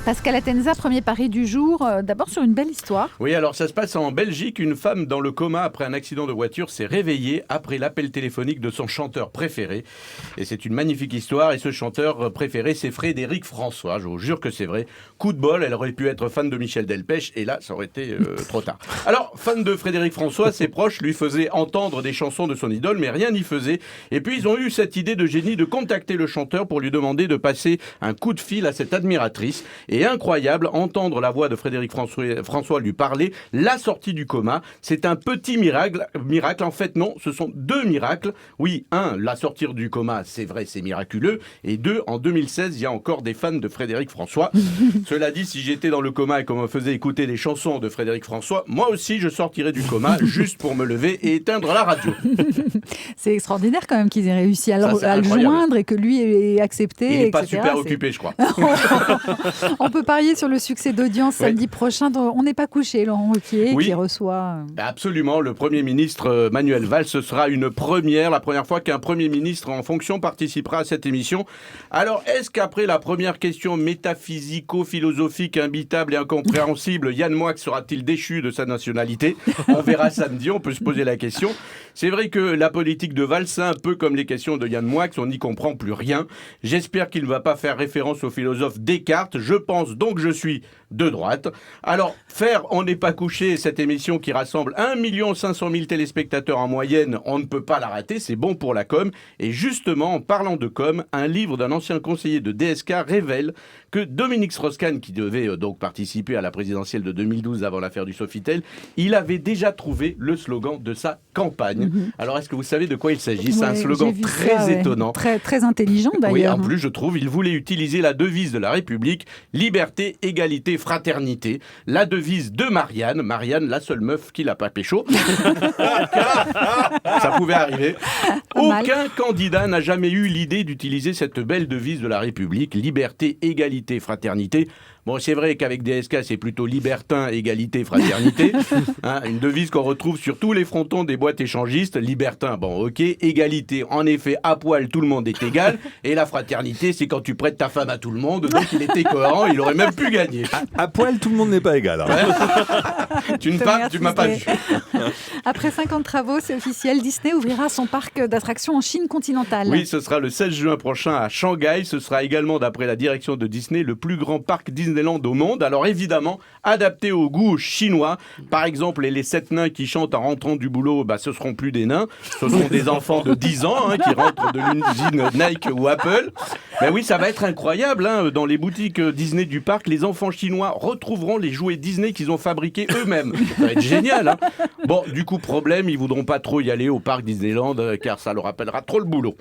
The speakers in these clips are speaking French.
Pascal Atenza, premier pari du jour, d'abord sur une belle histoire. Oui, alors ça se passe en Belgique. Une femme dans le coma après un accident de voiture s'est réveillée après l'appel téléphonique de son chanteur préféré. Et c'est une magnifique histoire. Et ce chanteur préféré, c'est Frédéric François. Je vous jure que c'est vrai. Coup de bol, elle aurait pu être fan de Michel Delpech. Et là, ça aurait été trop tard. Alors, fan de Frédéric François, ses proches lui faisaient entendre des chansons de son idole, mais rien n'y faisait. Et puis, ils ont eu cette idée de génie de contacter le chanteur pour lui demander de passer un coup de fil à cette admiratrice. Et incroyable, entendre la voix de Frédéric François lui parler, la sortie du coma, c'est un petit miracle. En fait, non, ce sont deux miracles. Oui, un, la sortie du coma, c'est vrai, c'est miraculeux. Et deux, en 2016, il y a encore des fans de Frédéric François. Cela dit, si j'étais dans le coma et qu'on me faisait écouter les chansons de Frédéric François, moi aussi, je sortirais du coma juste pour me lever et éteindre la radio. C'est extraordinaire quand même qu'ils aient réussi à le joindre et que lui ait accepté. Il n'est pas etc. super occupé, je crois. On peut parier sur le succès d'audience samedi prochain. On n'est pas couché, Laurent Ruquier, qui reçoit... Absolument. Le Premier ministre Manuel Valls, ce sera la première fois qu'un Premier ministre en fonction participera à cette émission. Alors, est-ce qu'après la première question métaphysico-philosophique, imbitable et incompréhensible, Yann Moix sera-t-il déchu de sa nationalité ? On verra samedi, on peut se poser la question. C'est vrai que la politique de Valls, c'est un peu comme les questions de Yann Moix, on n'y comprend plus rien. J'espère qu'il ne va pas faire référence au philosophe Descartes. Je pense donc je suis de droite. Alors, On n'est pas couché, cette émission qui rassemble 1 500 000 téléspectateurs en moyenne, on ne peut pas la rater, c'est bon pour la com. Et justement, en parlant de com, un livre d'un ancien conseiller de DSK révèle que Dominique Strauss-Kahn, qui devait donc participer à la présidentielle de 2012 avant l'affaire du Sofitel, il avait déjà trouvé le slogan de sa campagne. Alors, est-ce que vous savez de quoi il s'agit ? C'est un slogan très étonnant. Très, très intelligent d'ailleurs. Oui, en plus, je trouve, il voulait utiliser la devise de la République, liberté, égalité, fraternité. La devise de Marianne, la seule meuf qui l'a pas pécho. Ça pouvait arriver. Aucun candidat n'a jamais eu l'idée d'utiliser cette belle devise de la République, liberté, égalité, fraternité. Bon, c'est vrai qu'avec DSK, c'est plutôt libertin, égalité, fraternité. Une devise qu'on retrouve sur tous les frontons des boîtes échangistes. Libertin, bon, ok. Égalité, en effet, à poil, tout le monde est égal. Et la fraternité, c'est quand tu prêtes ta femme à tout le monde. Donc, il était cohérent, il aurait même pu gagner. À poil, tout le monde n'est pas égal. Hein. Tu m'as pas vu. Après 50 travaux, c'est officiel, Disney ouvrira son parc d'attractions en Chine continentale. Oui, ce sera le 16 juin prochain à Shanghai. Ce sera également, d'après la direction de Disney, le plus grand parc Disneyland au monde. Alors évidemment, adapté au goût chinois. Par exemple, les 7 nains qui chantent en rentrant du boulot, ce seront plus des nains. Ce seront des enfants de 10 ans qui rentrent de l'usine Nike ou Apple. Mais oui, ça va être incroyable. Dans les boutiques Disney du parc, les enfants chinois retrouveront les jouets Disney qu'ils ont fabriqués eux-mêmes. Ça va être génial. Bon, du coup, problème, ils voudront pas trop y aller au parc Disneyland car ça leur rappellera trop le boulot.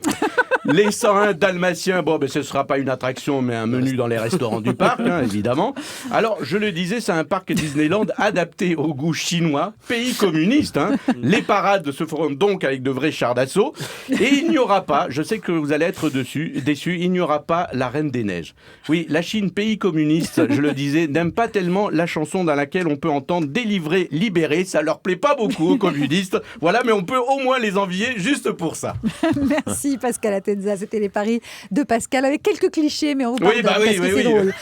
Les 101 Dalmatiens, ce sera pas une attraction, mais un menu dans les restaurants du parc, évidemment. Alors, je le disais, c'est un parc Disneyland adapté au goût chinois, pays communiste. Les parades se feront donc avec de vrais chars d'assaut. Et il n'y aura pas, je sais que vous allez être déçus, il n'y aura pas la Reine des Neiges. Oui, la Chine, pays communiste, je le disais, n'aime pas tellement la chanson dans laquelle on peut entendre délivrer, libérer. Ça leur plaît pas beaucoup aux communistes. Voilà, mais on peut au moins les envier juste pour ça. Merci Pascal Atenza, c'était les paris de Pascal avec quelques clichés, mais on vous pardonne parce que c'est drôle.